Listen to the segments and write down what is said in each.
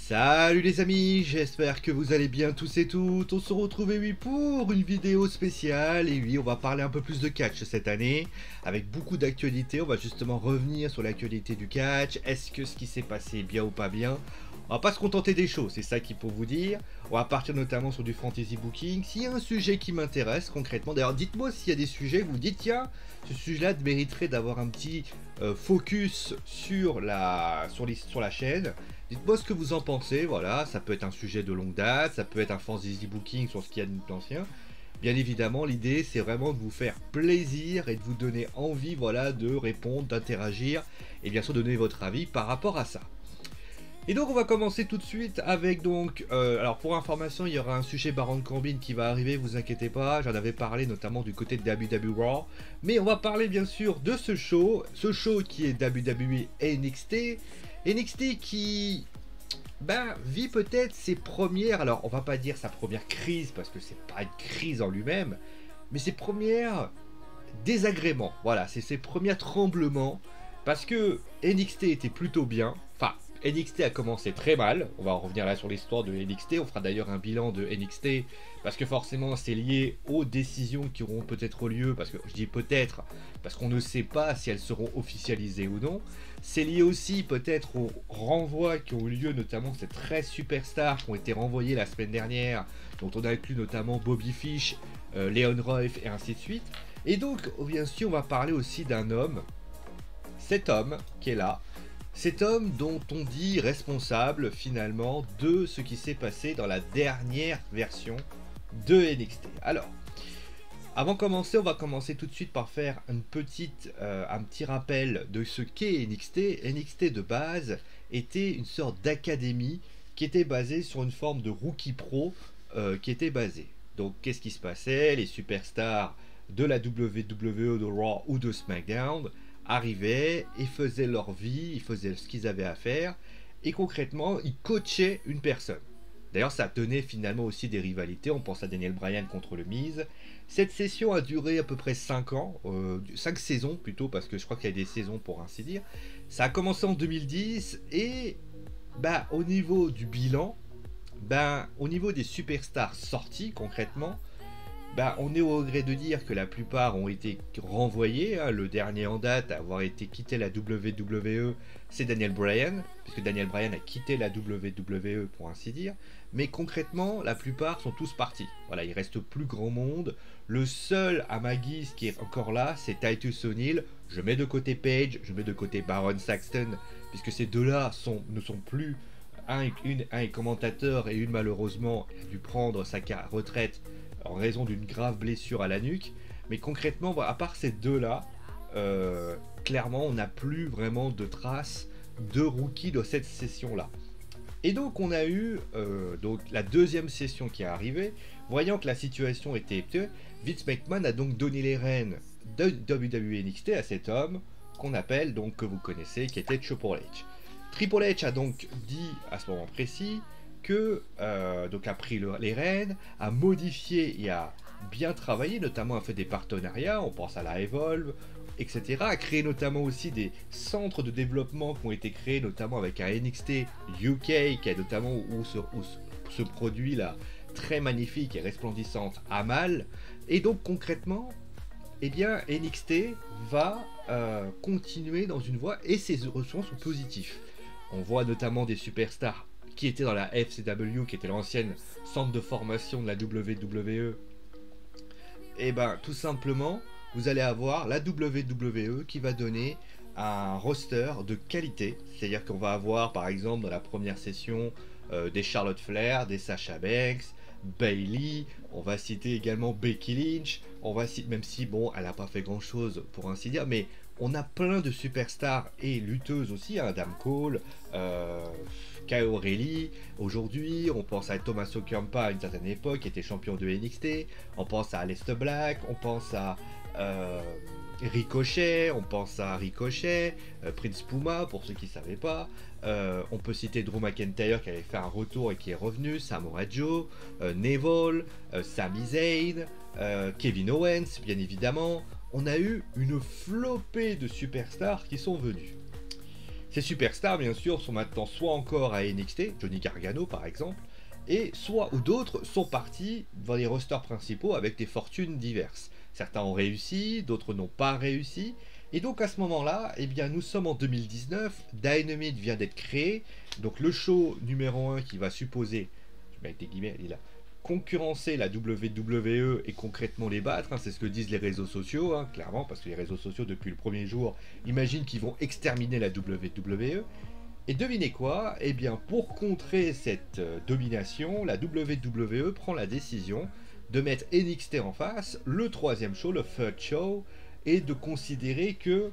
Salut les amis, j'espère que vous allez bien tous et toutes. On se retrouve oui pour une vidéo spéciale et oui on va parler un peu plus de catch cette année avec beaucoup d'actualités. On va justement revenir sur l'actualité du catch. Est-ce que ce qui s'est passé est bien ou pas bien? On va pas se contenter des choses, c'est ça qu'il faut vous dire. On va partir notamment sur du fantasy booking. S'il y a un sujet qui m'intéresse concrètement, d'ailleurs dites-moi s'il y a des sujets que vous dites tiens, ce sujet-là mériterait d'avoir un petit focus sur la chaîne. Dites-moi ce que vous en pensez, voilà, ça peut être un sujet de longue date, ça peut être un fantasy booking sur ce qu'il y a d'ancien. Bien évidemment, l'idée c'est vraiment de vous faire plaisir et de vous donner envie, voilà, de répondre, d'interagir et bien sûr de donner votre avis par rapport à ça. Et donc on va commencer tout de suite avec donc, alors pour information il y aura un sujet Baron Corbin qui va arriver, vous inquiétez pas, j'en avais parlé notamment du côté de WWE Raw, mais on va parler bien sûr de ce show qui est WWE NXT qui vit peut-être ses premières, alors on va pas dire sa première crise parce que c'est pas une crise en lui-même, mais ses premières désagréments, voilà, c'est ses premiers tremblements, parce que NXT était plutôt bien, enfin NXT a commencé très mal, on va en revenir là sur l'histoire de NXT, on fera d'ailleurs un bilan de NXT, parce que forcément c'est lié aux décisions qui auront peut-être lieu, parce que je dis peut-être, parce qu'on ne sait pas si elles seront officialisées ou non, c'est lié aussi peut-être aux renvois qui ont eu lieu, notamment ces 13 superstars qui ont été renvoyés la semaine dernière, dont on a inclus notamment Bobby Fish, Leon Ruff et ainsi de suite, et donc bien sûr on va parler aussi d'un homme, cet homme qui est là, cet homme dont on dit responsable finalement de ce qui s'est passé dans la dernière version de NXT. Alors, avant de commencer, on va commencer tout de suite par faire un petit rappel de ce qu'est NXT. NXT de base était une sorte d'académie qui était basée sur une forme de rookie pro qui était basée. Donc qu'est-ce qui se passait? Les superstars de la WWE, de Raw ou de SmackDown arrivaient et faisaient leur vie, ils faisaient ce qu'ils avaient à faire, et concrètement, ils coachaient une personne. D'ailleurs, ça donnait finalement aussi des rivalités, on pense à Daniel Bryan contre le Miz. Cette session a duré à peu près 5 ans, 5 saisons plutôt, parce que je crois qu'il y a des saisons pour ainsi dire. Ça a commencé en 2010, et au niveau du bilan, au niveau des superstars sortis concrètement, on est au regret de dire que la plupart ont été renvoyés. Le dernier en date à avoir été quitté la WWE, c'est Daniel Bryan, puisque Daniel Bryan a quitté la WWE pour ainsi dire. Mais concrètement, la plupart sont tous partis. Voilà, il reste plus grand monde. Le seul à ma guise qui est encore là, c'est Titus O'Neil. Je mets de côté Page, je mets de côté Baron Saxton, puisque ces deux-là ne sont plus. Un est commentateur et une malheureusement a dû prendre sa retraite en raison d'une grave blessure à la nuque, mais concrètement, à part ces deux-là, clairement, on n'a plus vraiment de traces de rookies de cette session-là. Et donc, on a eu donc la deuxième session qui est arrivée, voyant que la situation était Vince McMahon a donc donné les rênes de WWE NXT à cet homme qu'on appelle donc, que vous connaissez, qui était Triple H. Triple H a donc dit à ce moment précis que donc a pris les rênes, a modifié et a bien travaillé, notamment a fait des partenariats, on pense à la Evolve, etc. A créé notamment aussi des centres de développement qui ont été créés, notamment avec un NXT UK, qui est notamment où ce produit là très magnifique et resplendissante Amal. Et donc concrètement, eh bien NXT va continuer dans une voie et ses ressources sont positifs. On voit notamment des superstars qui était dans la FCW, qui était l'ancienne centre de formation de la WWE, et tout simplement, vous allez avoir la WWE qui va donner un roster de qualité, c'est-à-dire qu'on va avoir par exemple dans la première session des Charlotte Flair, des Sasha Banks, Bayley, on va citer également Becky Lynch, on va citer, même si bon, elle n'a pas fait grand chose pour ainsi dire, mais on a plein de superstars et lutteuses aussi, Adam Cole, Kyle O'Reilly, aujourd'hui, on pense à Tommaso Ciampa à une certaine époque, qui était champion de NXT, on pense à Aleister Black, on pense à Ricochet, Prince Puma, pour ceux qui ne savaient pas, on peut citer Drew McIntyre qui avait fait un retour et qui est revenu, Samoa Joe, Neville, Sami Zayn, Kevin Owens, bien évidemment. On a eu une flopée de superstars qui sont venus. Ces superstars, bien sûr, sont maintenant soit encore à NXT, Johnny Gargano par exemple, et soit ou d'autres sont partis dans les rosters principaux avec des fortunes diverses. Certains ont réussi, d'autres n'ont pas réussi. Et donc à ce moment-là, eh bien nous sommes en 2019, Dynamite vient d'être créé, donc le show numéro 1 qui va supposer, je mets avec des guillemets, il est là, concurrencer la WWE et concrètement les battre, hein, c'est ce que disent les réseaux sociaux, hein, clairement, parce que les réseaux sociaux depuis le premier jour imaginent qu'ils vont exterminer la WWE. Et devinez quoi? Eh bien, pour contrer cette domination, la WWE prend la décision de mettre NXT en face, le troisième show, le third show, et de considérer que,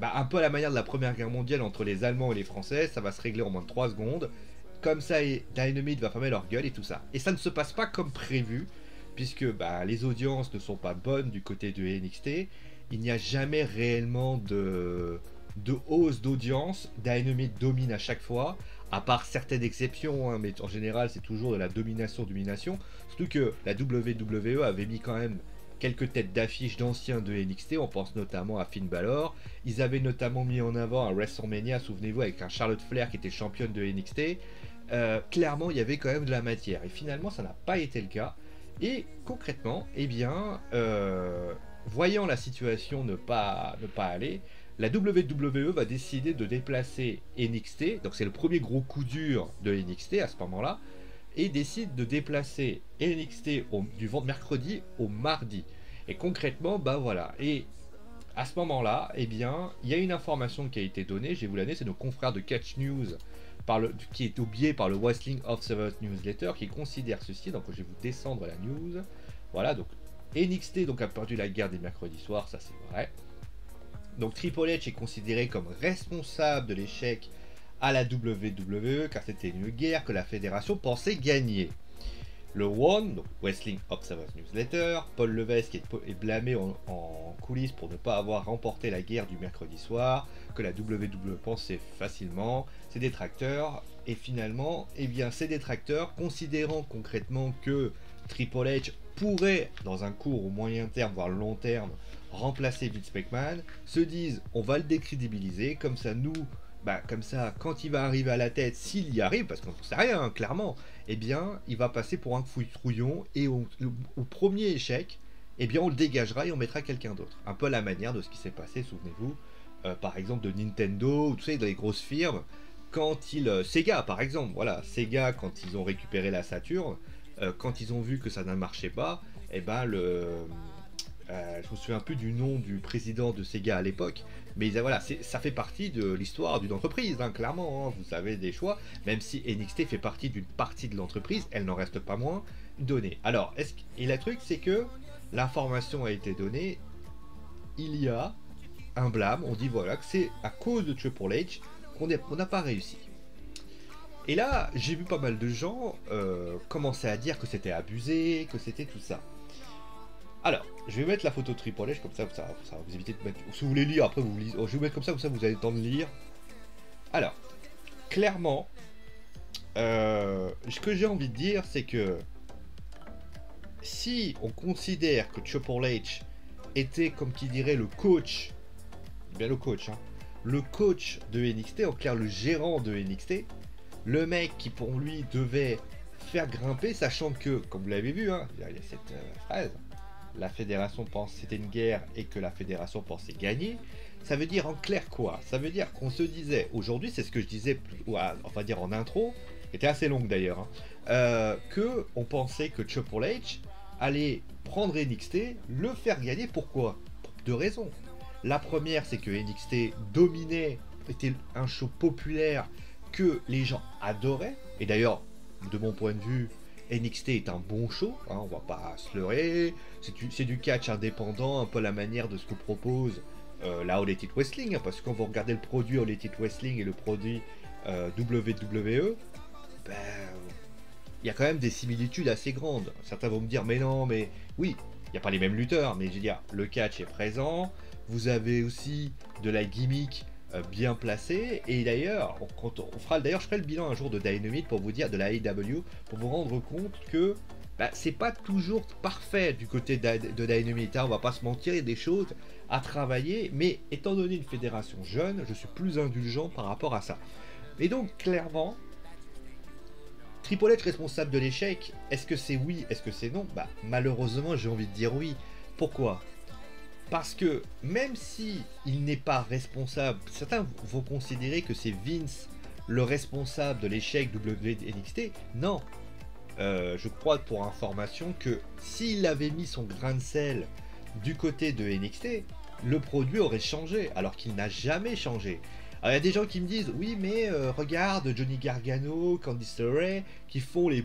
un peu à la manière de la Première Guerre mondiale entre les Allemands et les Français, ça va se régler en moins de 3 secondes. Comme ça, Dynamite va fermer leur gueule et tout ça. Et ça ne se passe pas comme prévu, puisque les audiences ne sont pas bonnes du côté de NXT. Il n'y a jamais réellement de hausse d'audience. Dynamite domine à chaque fois, à part certaines exceptions, hein, mais en général c'est toujours de la domination. Surtout que la WWE avait mis quand même quelques têtes d'affiche d'anciens de NXT, on pense notamment à Finn Balor. Ils avaient notamment mis en avant un WrestleMania, souvenez-vous, avec un Charlotte Flair qui était championne de NXT. Clairement, il y avait quand même de la matière. Et finalement, ça n'a pas été le cas. Et concrètement, eh bien, voyant la situation ne pas aller, la WWE va décider de déplacer NXT, donc c'est le premier gros coup dur de NXT à ce moment-là, et décide de déplacer NXT du mercredi au mardi. Et concrètement, voilà. Et à ce moment-là, eh bien, il y a une information qui a été donnée, je vais vous la donner, c'est nos confrères de Catch News, qui est oublié par le Wrestling Observer Newsletter, qui considère ceci, donc je vais vous descendre la news. Voilà, donc NXT a perdu la guerre des mercredis soirs, ça c'est vrai. Donc Triple H est considéré comme responsable de l'échec à la WWE, car c'était une guerre que la fédération pensait gagner. Le One, donc Wrestling Observer Newsletter, Paul Levesque est blâmé en coulisses pour ne pas avoir remporté la guerre du mercredi soir, que la WWE pensait facilement, ses détracteurs, et finalement, eh bien, ces détracteurs, considérant concrètement que Triple H pourrait, dans un court ou moyen terme, voire long terme, remplacer Vince McMahon, se disent on va le décrédibiliser, comme ça comme ça, quand il va arriver à la tête, s'il y arrive, parce qu'on ne sait rien, hein, clairement, eh bien, il va passer pour un fouille-trouillon, et au premier échec, eh bien, on le dégagera et on mettra quelqu'un d'autre. Un peu à la manière de ce qui s'est passé, souvenez-vous, par exemple, de Nintendo, ou tu sais, dans les grosses firmes, Sega, par exemple, voilà, Sega, quand ils ont récupéré la Saturn, quand ils ont vu que ça ne marchait pas, eh ben, je me souviens plus du nom du président de Sega à l'époque, mais voilà, ça fait partie de l'histoire d'une entreprise, hein, clairement, hein, vous avez des choix, même si NXT fait partie d'une partie de l'entreprise, elle n'en reste pas moins donnée. Alors, et le truc, c'est que l'information a été donnée, il y a un blâme, on dit voilà, que c'est à cause de Triple H qu'on n'a pas réussi. Et là, j'ai vu pas mal de gens commencer à dire que c'était abusé, que c'était tout ça. Alors, je vais mettre la photo de Triple H, comme ça va vous éviter de mettre... Si vous voulez lire, après vous lisez... je vais vous mettre comme ça vous avez le temps de lire. Alors, clairement, ce que j'ai envie de dire, c'est que si on considère que Triple H était, comme qui dirait, le coach, bien le coach, hein, le coach de NXT, en clair le gérant de NXT, le mec qui pour lui devait faire grimper, sachant que, comme vous l'avez vu, hein, il y a cette phrase, la fédération pense que c'était une guerre et que la fédération pensait gagner, ça veut dire en clair quoi? Ça veut dire qu'on se disait, aujourd'hui c'est ce que je disais, on va dire en intro, qui était assez longue d'ailleurs, hein, que on pensait que Triple H allait prendre NXT, le faire gagner, pourquoi? Pour deux raisons. La première, c'est que NXT dominait, était un show populaire que les gens adoraient, et d'ailleurs, de mon point de vue, NXT est un bon show, hein, on va pas se leurrer, c'est du catch indépendant, un peu la manière de ce que propose la All Elite Wrestling, hein, parce que quand vous regardez le produit All Elite Wrestling et le produit WWE, il y a quand même des similitudes assez grandes. Certains vont me dire, mais non, mais oui, il n'y a pas les mêmes lutteurs, mais je veux dire, le catch est présent, vous avez aussi de la gimmick bien placée, et d'ailleurs, je ferai le bilan un jour de Dynamite pour vous dire, de la AEW, pour vous rendre compte que bah, c'est pas toujours parfait du côté de Dynamite, hein, on va pas se mentir, il y a des choses à travailler, mais étant donné une fédération jeune, je suis plus indulgent par rapport à ça. Et donc, clairement, Triple H responsable de l'échec, est-ce que c'est oui, est-ce que c'est non? Bah, malheureusement, j'ai envie de dire oui. Pourquoi? Parce que même si il n'est pas responsable, certains vont considérer que c'est Vince le responsable de l'échec WNXT. Non, je crois pour information que s'il avait mis son grain de sel du côté de NXT, le produit aurait changé, alors qu'il n'a jamais changé. Alors il y a des gens qui me disent, oui mais regarde Johnny Gargano, Candice LeRae, qui font les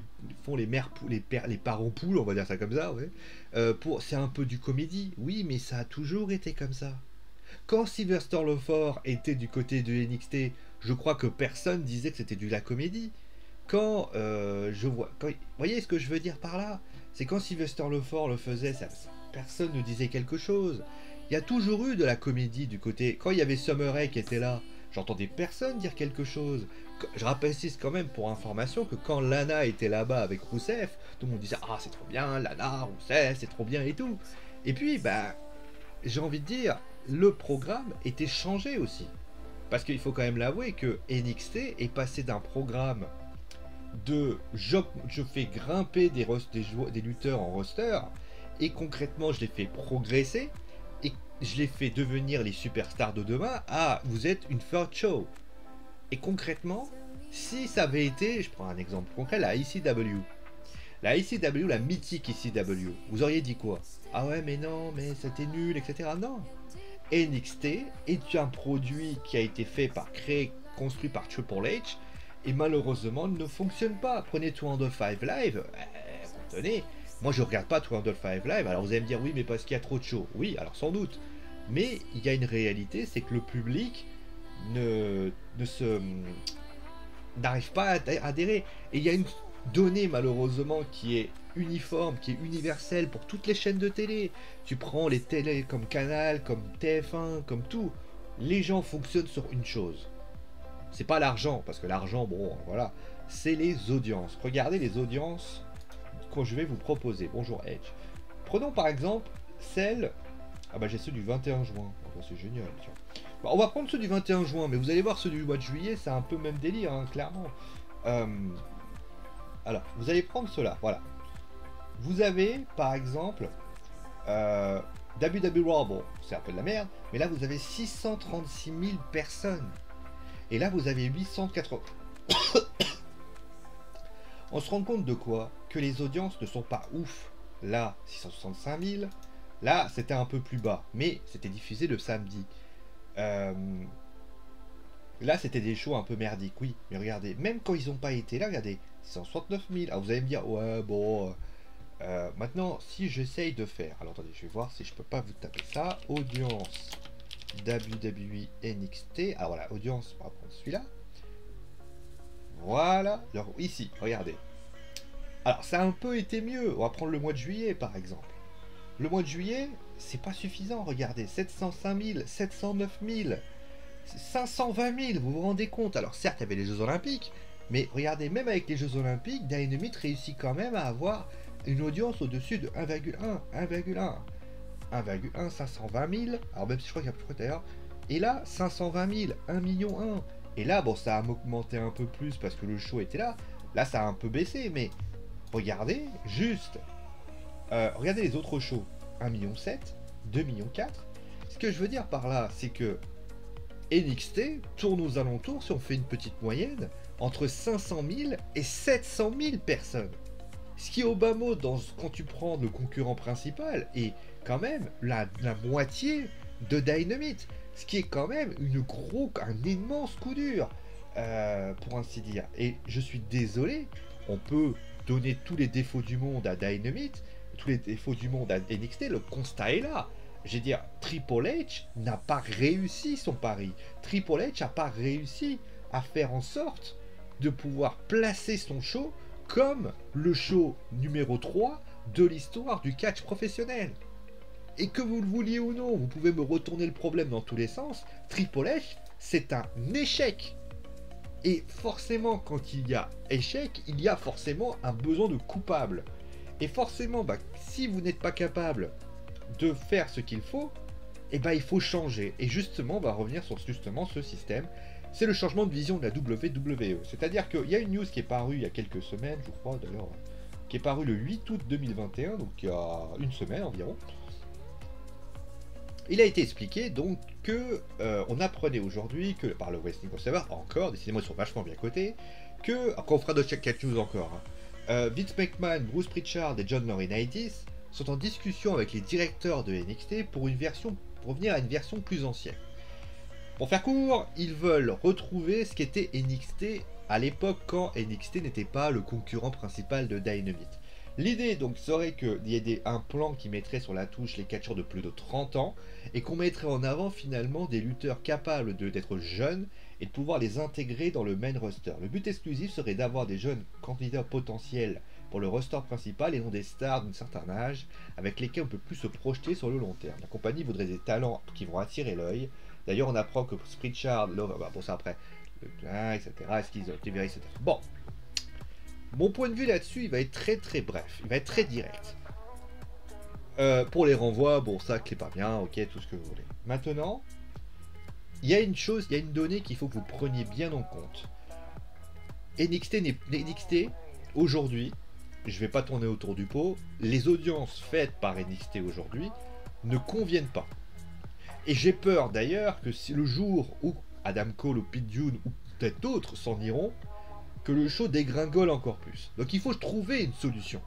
mères les parents poules, on va dire ça comme ça, ouais. C'est un peu du comédie, oui mais ça a toujours été comme ça. Quand Sylvester Lawford était du côté de NXT, je crois que personne disait que c'était de la comédie. Quand vous voyez ce que je veux dire par là? C'est quand Sylvester Lawford le faisait, personne ne disait quelque chose. Il y a toujours eu de la comédie du côté. Quand il y avait Summer Rae qui était là, j'entendais personne dire quelque chose. Je rappelle quand même pour information que quand Lana était là-bas avec Rousseff, tout le monde disait ah c'est trop bien, Lana, Rousseff, c'est trop bien et tout. Et puis bah j'ai envie de dire, le programme était changé aussi. Parce qu'il faut quand même l'avouer que NXT est passé d'un programme de je fais grimper des lutteurs en roster, et concrètement je les fais progresser, et je les fais devenir les superstars de demain, à vous êtes une third show. Et concrètement, si ça avait été, je prends un exemple concret, la ICW. La ICW, la mythique ICW, vous auriez dit quoi? Ah ouais mais non, mais c'était nul, etc. Non. NXT est un produit qui a été fait construit par Triple H, et malheureusement ne fonctionne pas. Prenez 205 Live, tenez, moi je regarde pas 205 Live, alors vous allez me dire oui mais parce qu'il y a trop de shows. Oui, alors sans doute. Mais il y a une réalité, c'est que le public n'arrive pas à adhérer. Et il y a une donnée malheureusement qui est uniforme, qui est universelle pour toutes les chaînes de télé. Tu prends les télés comme Canal, comme TF1, comme tout. Les gens fonctionnent sur une chose. C'est pas l'argent, parce que l'argent, bon, voilà. C'est les audiences. Regardez les audiences que je vais vous proposer. Bonjour Edge. Prenons par exemple celle... Ah bah j'ai ceux du 21 juin. Oh, bah, c'est génial, tiens. Bah, on va prendre ceux du 21 juin, mais vous allez voir ceux du mois de juillet, c'est un peu même délire, hein, clairement. Alors, vous allez prendre ceux-là, voilà. Vous avez, par exemple, WWE Raw, bon, c'est un peu de la merde, mais là, vous avez 636 000 personnes. Et là, vous avez 880... On se rend compte de quoi? Que les audiences ne sont pas ouf. Là, 665 000. Là, c'était un peu plus bas, mais c'était diffusé le samedi. Là, c'était des shows un peu merdiques, oui. Mais regardez, même quand ils n'ont pas été là, regardez, 669 000. Alors vous allez me dire, ouais, bon... maintenant, si j'essaye de faire... Alors attendez, je vais voir si je peux pas vous taper ça. Audience WWE NXT. Ah voilà, audience, on va prendre celui-là. Voilà. Alors ici, regardez. Alors ça a un peu été mieux. On va prendre le mois de juillet, par exemple. Le mois de juillet, c'est pas suffisant, regardez. 705 000, 709 000, 520 000, vous vous rendez compte? Alors certes, il y avait les Jeux Olympiques, mais regardez, même avec les Jeux Olympiques, Dynamite réussit quand même à avoir une audience au-dessus de 1,1, 520 000, alors même si je crois qu'il y a plus d'ailleurs, et là, 520 000, 1 million 1, et là, bon, ça a augmenté un peu plus parce que le show était là ça a un peu baissé, mais regardez, juste, regardez les autres shows, 1,7 million, 2,4 millions. Ce que je veux dire par là, c'est que NXT tourne aux alentours, si on fait une petite moyenne, entre 500 000 et 700 000 personnes. Ce qui est au bas mot, quand tu prends le concurrent principal, est quand même la moitié de Dynamite. Ce qui est quand même un immense coup dur, pour ainsi dire. Et je suis désolé, on peut donner tous les défauts du monde à Dynamite, tous les défauts du monde à NXT, le constat est là. Je veux dire, Triple H n'a pas réussi son pari. Triple H n'a pas réussi à faire en sorte de pouvoir placer son show comme le show numéro 3 de l'histoire du catch professionnel. Et que vous le vouliez ou non, vous pouvez me retourner le problème dans tous les sens, Triple H, c'est un échec. Et forcément, quand il y a échec, il y a forcément un besoin de coupable. Et forcément, bah, si vous n'êtes pas capable de faire ce qu'il faut, et bah, il faut changer. Et justement, on va revenir sur justement ce système. C'est le changement de vision de la WWE. C'est-à-dire qu'il y a une news qui est parue il y a quelques semaines, je crois d'ailleurs, qui est parue le 8 août 2021, donc il y a une semaine environ. Il a été expliqué donc que on apprenait aujourd'hui que par le Wrestling Observer, encore, décidément ils sont vachement bien cotés, que, après on fera de chaque 4 news encore, hein, Vince McMahon, Bruce Pritchard et John Laurinaitis sont en discussion avec les directeurs de NXT pour revenir à une version plus ancienne. Pour faire court, ils veulent retrouver ce qu'était NXT à l'époque quand NXT n'était pas le concurrent principal de Dynamite. L'idée donc serait qu'il y ait un plan qui mettrait sur la touche les catcheurs de plus de 30 ans et qu'on mettrait en avant finalement des lutteurs capables d'être jeunes et de pouvoir les intégrer dans le main roster. Le but exclusif serait d'avoir des jeunes candidats potentiels pour le roster principal et non des stars d'un certain âge avec lesquels on peut plus se projeter sur le long terme. La compagnie voudrait des talents qui vont attirer l'œil. D'ailleurs on apprend que Pritchard, bon ça après, le plan, etc. Est-ce qu'ils ont été vérifiés, etc. Bon. Mon point de vue là-dessus, il va être très bref, il va être très direct. Pour les renvois, bon ça c'est pas bien, ok, tout ce que vous voulez. Maintenant, il y a une chose, il y a une donnée qu'il faut que vous preniez bien en compte. NXT aujourd'hui, je vais pas tourner autour du pot, les audiences faites par NXT aujourd'hui ne conviennent pas. Et j'ai peur d'ailleurs que si le jour où Adam Cole ou Pete Dunne ou peut-être d'autres s'en iront, que le show dégringole encore plus. Donc il faut trouver une solution.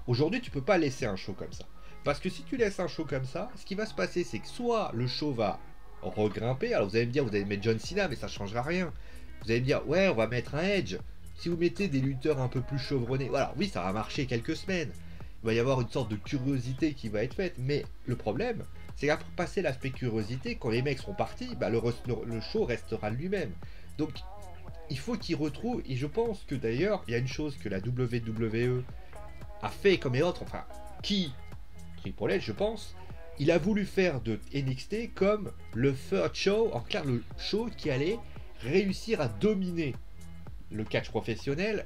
Aujourd'hui, tu peux pas laisser un show comme ça. Parce que si tu laisses un show comme ça, ce qui va se passer, c'est que soit le show va regrimper, alors vous allez me dire, vous allez mettre John Cena, mais ça changera rien. Vous allez me dire, ouais, on va mettre un Edge. Si vous mettez des lutteurs un peu plus chevronnés, voilà, oui, ça va marcher quelques semaines. Il va y avoir une sorte de curiosité qui va être faite. Mais le problème, c'est qu'après passer l'aspect curiosité, quand les mecs seront partis, bah, le show restera lui-même. Donc, il faut qu'ils retrouvent, et je pense que d'ailleurs, il y a une chose que la WWE a fait comme les autres, enfin, qui, Triple H, je pense, il a voulu faire de NXT comme le third show, en clair, le show qui allait réussir à dominer le catch professionnel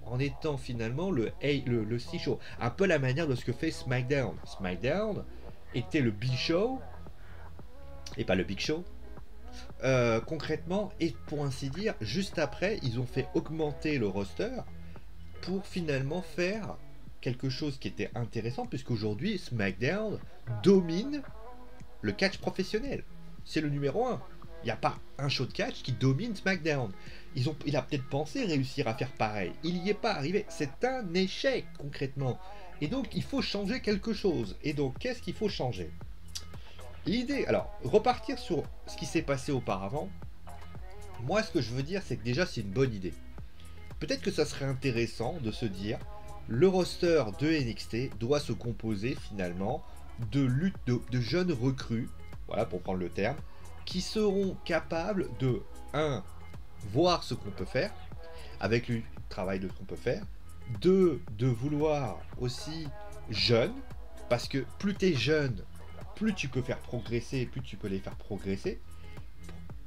en étant finalement le C-show. Un peu la manière de ce que fait SmackDown. SmackDown était le Big Show, et pas le Big Show. Concrètement, et pour ainsi dire, juste après, ils ont fait augmenter le roster pour finalement faire quelque chose qui était intéressant, puisqu'aujourd'hui, SmackDown domine le catch professionnel. C'est le numéro 1. Il n'y a pas un show de catch qui domine SmackDown. Il a peut-être pensé réussir à faire pareil. Il n'y est pas arrivé. C'est un échec, concrètement. Et donc, il faut changer quelque chose. Et donc, qu'est-ce qu'il faut changer ? L'idée, alors, repartir sur ce qui s'est passé auparavant, moi ce que je veux dire c'est que déjà c'est une bonne idée. Peut-être que ça serait intéressant de se dire, le roster de NXT doit se composer finalement de jeunes recrues, voilà pour prendre le terme, qui seront capables de, voir ce qu'on peut faire, avec le travail de ce qu'on peut faire, de vouloir aussi jeune, parce que plus t'es jeune, plus tu peux faire progresser, plus tu peux les faire progresser.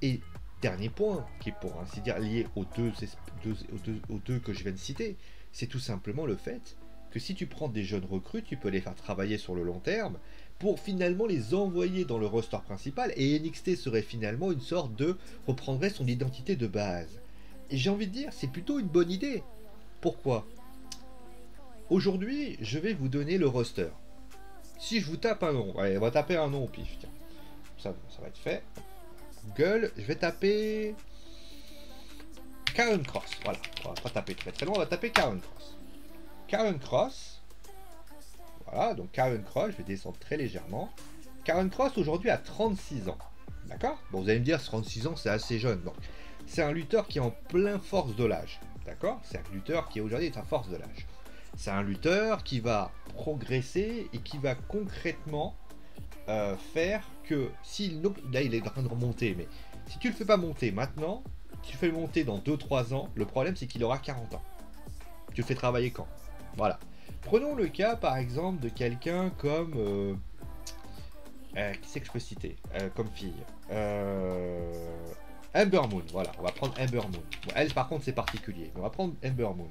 Et dernier point, qui est pour ainsi dire lié aux deux que je viens de citer, c'est tout simplement le fait que si tu prends des jeunes recrues, tu peux les faire travailler sur le long terme pour finalement les envoyer dans le roster principal, et NXT serait finalement une sorte reprendrait son identité de base. Et j'ai envie de dire, c'est plutôt une bonne idée. Pourquoi ? Aujourd'hui, je vais vous donner le roster. Si je vous tape un nom, allez, on va taper un nom au pif, tiens. Ça va être fait. Google, je vais taper Karen Cross, voilà, on va pas taper très loin, on va taper Karen Cross. Karen Cross, voilà, donc Karen Cross, je vais descendre très légèrement. Karen Cross aujourd'hui a 36 ans, d'accord ? Bon, vous allez me dire, 36 ans c'est assez jeune, donc c'est un lutteur qui est en plein force de l'âge, d'accord ? C'est un lutteur qui aujourd'hui est à force de l'âge. C'est un lutteur qui va progresser et qui va concrètement faire que là il est en train de remonter, mais si tu le fais pas monter maintenant, si tu fais le monter dans 2-3 ans, le problème c'est qu'il aura 40 ans. Tu le fais travailler quand ? Voilà. Prenons le cas par exemple de quelqu'un comme qui c'est que je peux citer comme fille Ember Moon, voilà, on va prendre Ember Moon. Bon, elle par contre c'est particulier, mais on va prendre Ember Moon.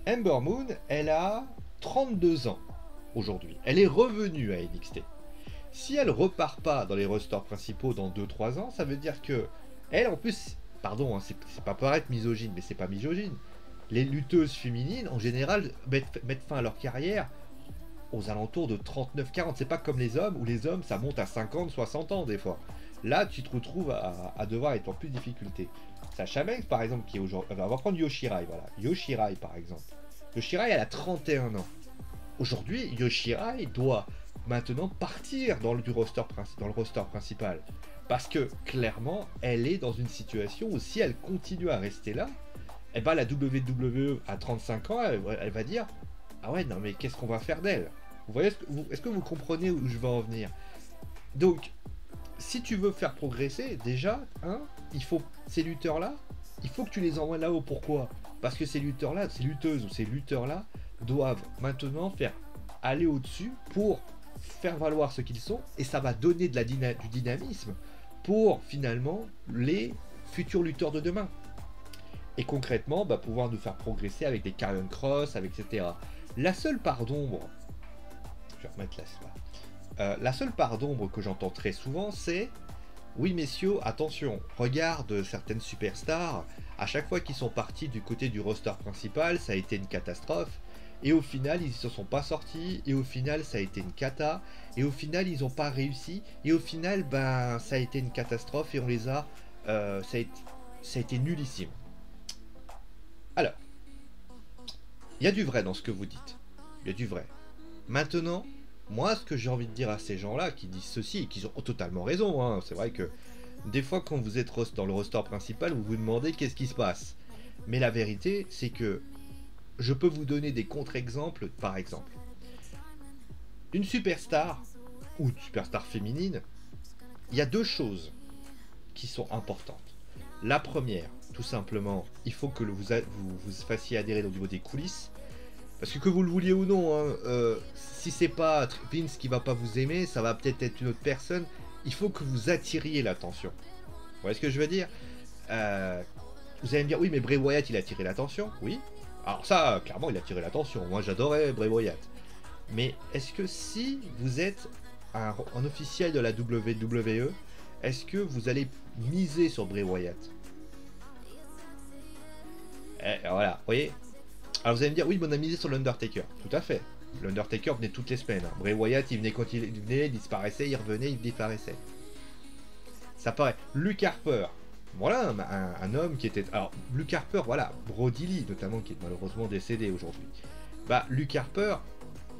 Ember Moon, elle a 32 ans aujourd'hui. Elle est revenue à NXT. Si elle repart pas dans les rosters principaux dans 2-3 ans, ça veut dire que elle, en plus, pardon, hein, c'est pas paraître misogyne, mais c'est pas misogyne. Les lutteuses féminines, en général, mettent fin à leur carrière aux alentours de 39-40. C'est pas comme les hommes, où les hommes, ça monte à 50-60 ans des fois. Là, tu te retrouves à devoir être en plus de difficulté. Sacha Banks, par exemple, qui est aujourd'hui... On va prendre Yoshirai, voilà. Yoshirai, par exemple. Yoshirai, elle a 31 ans. Aujourd'hui, Yoshirai doit maintenant partir dans le roster principal. Parce que, clairement, elle est dans une situation où si elle continue à rester là, eh ben, la WWE, à 35 ans, elle va dire « Ah ouais, non mais qu'est-ce qu'on va faire d'elle ?» Vous voyez, est-ce que vous comprenez où je veux en venir? Donc, si tu veux faire progresser, déjà, hein, il faut ces lutteurs-là, il faut que tu les envoies là-haut. Pourquoi? Parce que ces lutteurs-là, ces lutteuses ou ces lutteurs-là doivent maintenant faire aller au-dessus pour faire valoir ce qu'ils sont, et ça va donner du dynamisme pour finalement les futurs lutteurs de demain. Et concrètement, bah, pouvoir nous faire progresser avec des Karrion Kross, avec etc. La seule part d'ombre, je vais remettre là. La seule part d'ombre que j'entends très souvent, c'est oui messieurs, attention, regarde certaines superstars, à chaque fois qu'ils sont partis du côté du roster principal, ça a été une catastrophe, et au final ils ne se sont pas sortis, et au final ça a été une cata, et au final ils n'ont pas réussi, et au final ben ça a été une catastrophe, et on les a, ça a été nullissime. Alors, il y a du vrai dans ce que vous dites, il y a du vrai. Maintenant, moi, ce que j'ai envie de dire à ces gens-là qui disent ceci, et qui ont totalement raison, hein, c'est vrai que des fois, quand vous êtes dans le roster principal, vous vous demandez qu'est-ce qui se passe. Mais la vérité, c'est que je peux vous donner des contre-exemples, par exemple. Une superstar, ou une superstar féminine, il y a deux choses qui sont importantes. La première, tout simplement, il faut que vous fassiez adhérer au niveau des coulisses. Parce que vous le vouliez ou non, hein, si c'est pas Vince qui va pas vous aimer, ça va peut-être être une autre personne. Il faut que vous attiriez l'attention. Vous voyez ce que je veux dire? Vous allez me dire, oui, mais Bray Wyatt, il a attiré l'attention. Oui. Alors ça, clairement, il a attiré l'attention. Moi, j'adorais Bray Wyatt. Mais est-ce que si vous êtes un officiel de la WWE, est-ce que vous allez miser sur Bray Wyatt? Voilà, vous voyez? Alors vous allez me dire, oui, mais on a misé sur l'Undertaker. Tout à fait. L'Undertaker venait toutes les semaines. Hein. Bray Wyatt, il venait quand il venait, il disparaissait, il revenait, il disparaissait. Ça paraît. Luke Harper. Voilà, un homme qui était... Alors, Luke Harper, voilà, Brody Lee, notamment, qui est malheureusement décédé aujourd'hui. Bah, Luke Harper,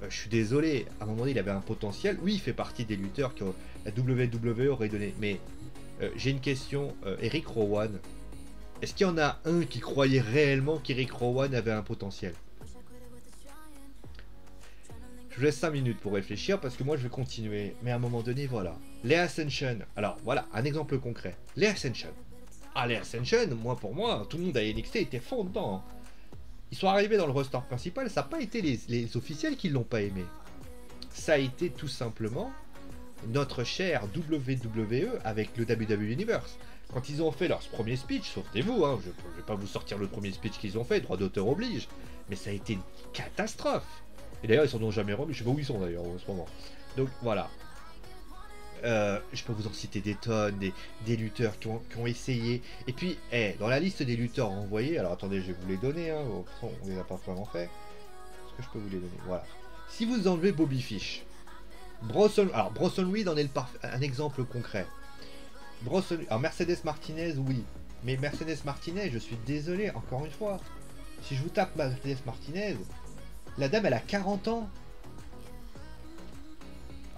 je suis désolé, à un moment donné, il avait un potentiel. Oui, il fait partie des lutteurs que la WWE aurait donné. Mais j'ai une question, Eric Rowan. Est-ce qu'il y en a un qui croyait réellement qu'Eric Rowan avait un potentiel? Je vous laisse 5 minutes pour réfléchir parce que moi je vais continuer. Mais à un moment donné, voilà. Les Ascension. Alors voilà, un exemple concret. Les Ascension. Ah, les Ascension, pour moi, tout le monde à NXT était fond dedans. Hein. Ils sont arrivés dans le roster principal, ça n'a pas été les officiels qui l'ont pas aimé. Ça a été tout simplement notre cher WWE avec le WWE Universe. Quand ils ont fait leur premier speech, souvenez-vous, hein, je ne vais pas vous sortir le premier speech qu'ils ont fait, droit d'auteur oblige, mais ça a été une catastrophe. Et d'ailleurs, ils s'en ont jamais remis, je sais pas où ils sont d'ailleurs en ce moment. Donc voilà. Je peux vous en citer des tonnes, des lutteurs qui ont essayé. Et puis, dans la liste des lutteurs envoyés, alors attendez, je vais vous les donner, hein, on les a pas vraiment fait. Est-ce que je peux vous les donner? Voilà. Si vous enlevez Bobby Fish, Bronson Reed en est un exemple concret. Alors Mercedes Martinez, oui. Mais Mercedes Martinez, je suis désolé, encore une fois. Si je vous tape Mercedes Martinez, la dame, elle a 40 ans.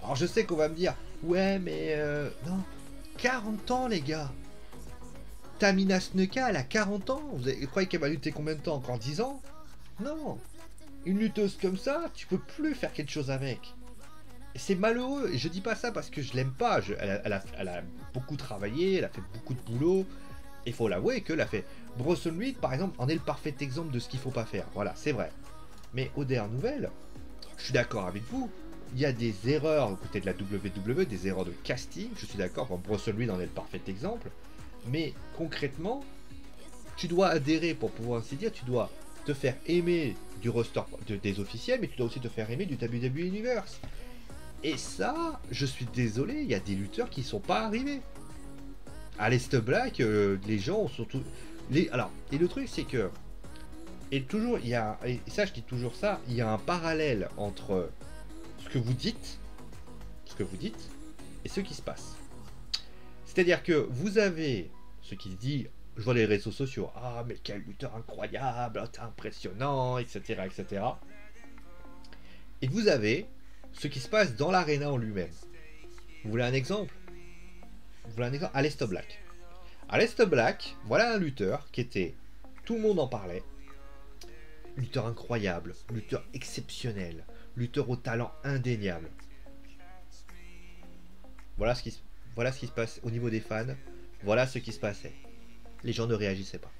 Alors je sais qu'on va me dire, ouais, mais non. 40 ans, les gars. Tamina Snuka, elle a 40 ans. Vous croyez qu'elle va lutter combien de temps? Encore 10 ans? Non. Une lutteuse comme ça, tu peux plus faire quelque chose avec. C'est malheureux, et je dis pas ça parce que je l'aime pas, elle a beaucoup travaillé, elle a fait beaucoup de boulot, et il faut l'avouer qu'elle a fait. Bronson Reed, par exemple, en est le parfait exemple de ce qu'il faut pas faire, voilà, c'est vrai. Mais aux dernières nouvelles, je suis d'accord avec vous, il y a des erreurs aux côtés de la WWE, des erreurs de casting, je suis d'accord, Bronson Reed en est le parfait exemple, mais concrètement, tu dois adhérer pour pouvoir ainsi dire, tu dois te faire aimer du roster des officiels, mais tu dois aussi te faire aimer du WWE Universe. Et ça, je suis désolé, il y a des lutteurs qui sont pas arrivés. Aleister Black, les gens ont surtout... Alors, et le truc c'est que... Et toujours, il y a... Et ça, je dis toujours ça, il y a un parallèle entre ce que vous dites, et ce qui se passe. C'est-à-dire que vous avez ce qui se dit, je vois les réseaux sociaux, ah mais quel lutteur incroyable, t'es impressionnant, etc., etc. Et vous avez ce qui se passe dans l'aréna en lui-même. Vous voulez un exemple? Aleister Black. Aleister Black, voilà un lutteur qui était... Tout le monde en parlait. Lutteur incroyable, lutteur exceptionnel, lutteur au talent indéniable. Voilà ce qui se passe au niveau des fans. Voilà ce qui se passait. Les gens ne réagissaient pas.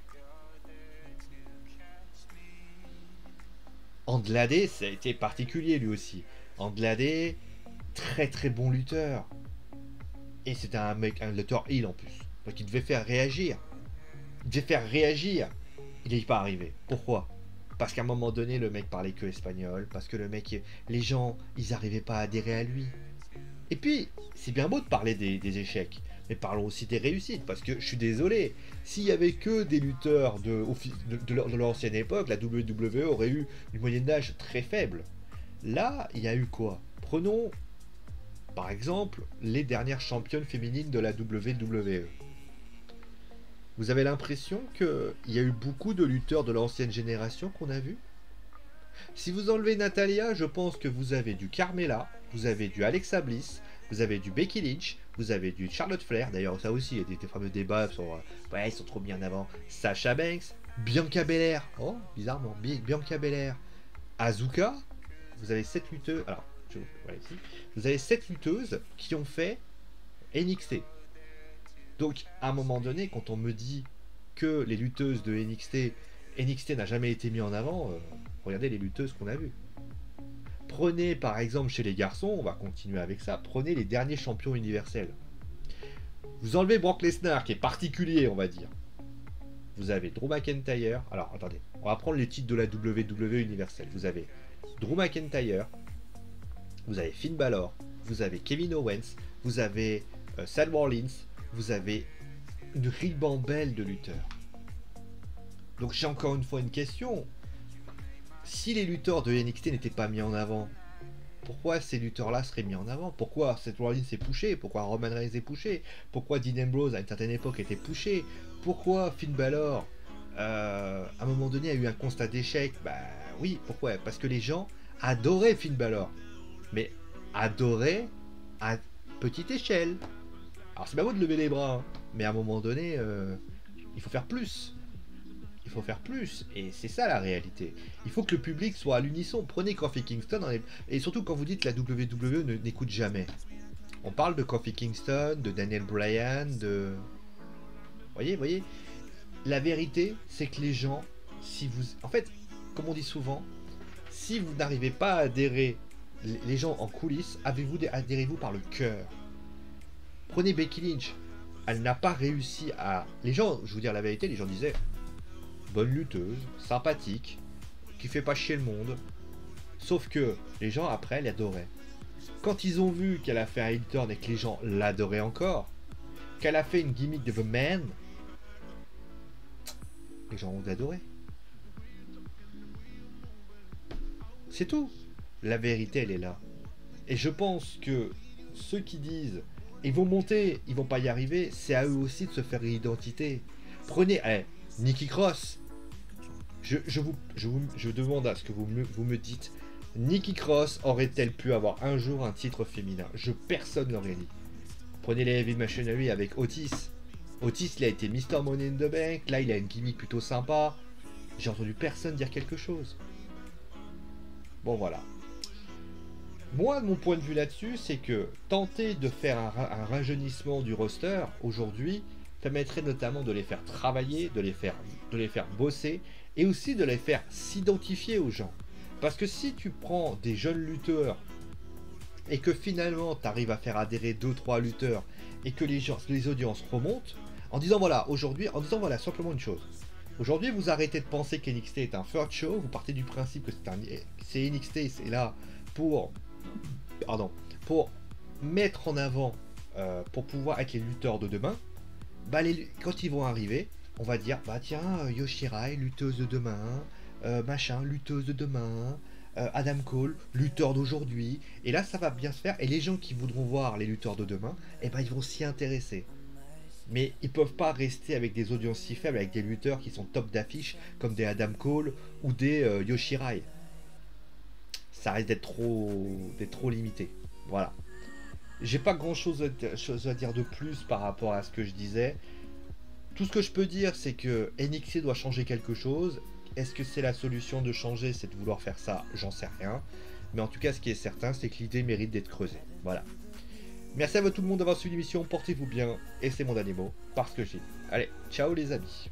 Andrade, ça a été particulier lui aussi. Andrade, très très bon lutteur. Et c'était un lutteur heel en plus. Donc il devait faire réagir. Il n'est pas arrivé. Pourquoi? Parce qu'à un moment donné, le mec parlait que espagnol. Parce que les gens, ils n'arrivaient pas à adhérer à lui. Et puis, c'est bien beau de parler des échecs, mais parlons aussi des réussites, parce que je suis désolé, s'il y avait que des lutteurs de l'ancienne époque, la WWE aurait eu une moyenne d'âge très faible. Là, il y a eu quoi? Prenons, par exemple, les dernières championnes féminines de la WWE. Vous avez l'impression qu'il y a eu beaucoup de lutteurs de l'ancienne génération qu'on a vu? Si vous enlevez Natalia, je pense que vous avez du Carmella, vous avez du Alexa Bliss, vous avez du Becky Lynch, vous avez du Charlotte Flair, d'ailleurs ça aussi, il y a des fameux débats sur ouais, ils sont trop mis en avant, Sasha Banks, Bianca Belair, oh, bizarrement, Bianca Belair, Asuka, vous avez 7 lutteuses, alors, voilà ici, vous avez 7 lutteuses qui ont fait NXT. Donc, à un moment donné, quand on me dit que les lutteuses de NXT n'a jamais été mis en avant, regardez les lutteuses qu'on a vues. Prenez par exemple chez les garçons, on va continuer avec ça, prenez les derniers champions universels. Vous enlevez Brock Lesnar qui est particulier, on va dire. Vous avez Drew McIntyre, alors attendez, on va prendre les titres de la WWE universelle. Vous avez Drew McIntyre, vous avez Finn Balor, vous avez Kevin Owens, vous avez Seth Rollins, vous avez une ribambelle de lutteurs. Donc j'ai encore une fois une question. Si les lutteurs de NXT n'étaient pas mis en avant, pourquoi ces lutteurs-là seraient mis en avant? Pourquoi Seth Rollins est poussé? Pourquoi Roman Reigns est poussé? Pourquoi Dean Ambrose à une certaine époque était poussé? Pourquoi Finn Balor à un moment donné a eu un constat d'échec? Bah oui, pourquoi? Parce que les gens adoraient Finn Balor, mais adoraient à petite échelle. Alors c'est pas beau de lever les bras, hein, mais à un moment donné, il faut faire plus. Il faut faire plus, et c'est ça la réalité. Il faut que le public soit à l'unisson. Prenez Kofi Kingston, et surtout quand vous dites que la WWE n'écoute jamais. On parle de Kofi Kingston, de Daniel Bryan, de... Voyez, la vérité, c'est que les gens, si vous... En fait, comme on dit souvent, si vous n'arrivez pas à adhérer, les gens en coulisses, adhérez-vous par le cœur. Prenez Becky Lynch, elle n'a pas réussi à... Les gens, je vous dire la vérité, les gens disaient... Bonne lutteuse, sympathique, qui fait pas chier le monde. Sauf que les gens après l'adoraient. Quand ils ont vu qu'elle a fait un heel turn et que les gens l'adoraient encore, qu'elle a fait une gimmick de The Man, les gens ont adoré. C'est tout. La vérité, elle est là. Et je pense que ceux qui disent ils vont monter, ils vont pas y arriver, c'est à eux aussi de se faire une identité. Prenez... Nikki Cross, je demande à ce que vous me dites, Nikki Cross aurait-elle pu avoir un jour un titre féminin? Personne l'aurait dit. Prenez les Heavy Machinery avec Otis. Otis, il a été Mr. Money in the Bank, là il a une gimmick plutôt sympa. J'ai entendu personne dire quelque chose. Bon voilà. Moi, mon point de vue là-dessus, c'est que tenter de faire un rajeunissement du roster aujourd'hui permettrait notamment de les faire travailler, de les faire bosser et aussi de les faire s'identifier aux gens. Parce que si tu prends des jeunes lutteurs et que finalement tu arrives à faire adhérer 2-3 lutteurs et que les audiences remontent en disant voilà, aujourd'hui, en disant voilà simplement une chose. Aujourd'hui, vous arrêtez de penser qu'NXT est un third show, vous partez du principe que c'est NXT, c'est là pour, pardon, pour mettre en avant, pour pouvoir être les lutteurs de demain. Bah, quand ils vont arriver, on va dire, bah tiens, Yoshirai, lutteuse de demain, machin, lutteuse de demain, Adam Cole, lutteur d'aujourd'hui. Et là, ça va bien se faire. Et les gens qui voudront voir les lutteurs de demain, eh ben, ils vont s'y intéresser. Mais ils peuvent pas rester avec des audiences si faibles, avec des lutteurs qui sont top d'affiche, comme des Adam Cole ou des Yoshirai. Ça risque d'être trop limité. Voilà. J'ai pas grand chose à dire de plus par rapport à ce que je disais. Tout ce que je peux dire, c'est que NXT doit changer quelque chose. Est-ce que c'est la solution de changer, c'est de vouloir faire ça? J'en sais rien. Mais en tout cas, ce qui est certain, c'est que l'idée mérite d'être creusée. Voilà. Merci à vous tout le monde d'avoir suivi l'émission. Portez-vous bien. Et c'est mon dernier mot. Parce que j'ai. Allez, ciao les amis.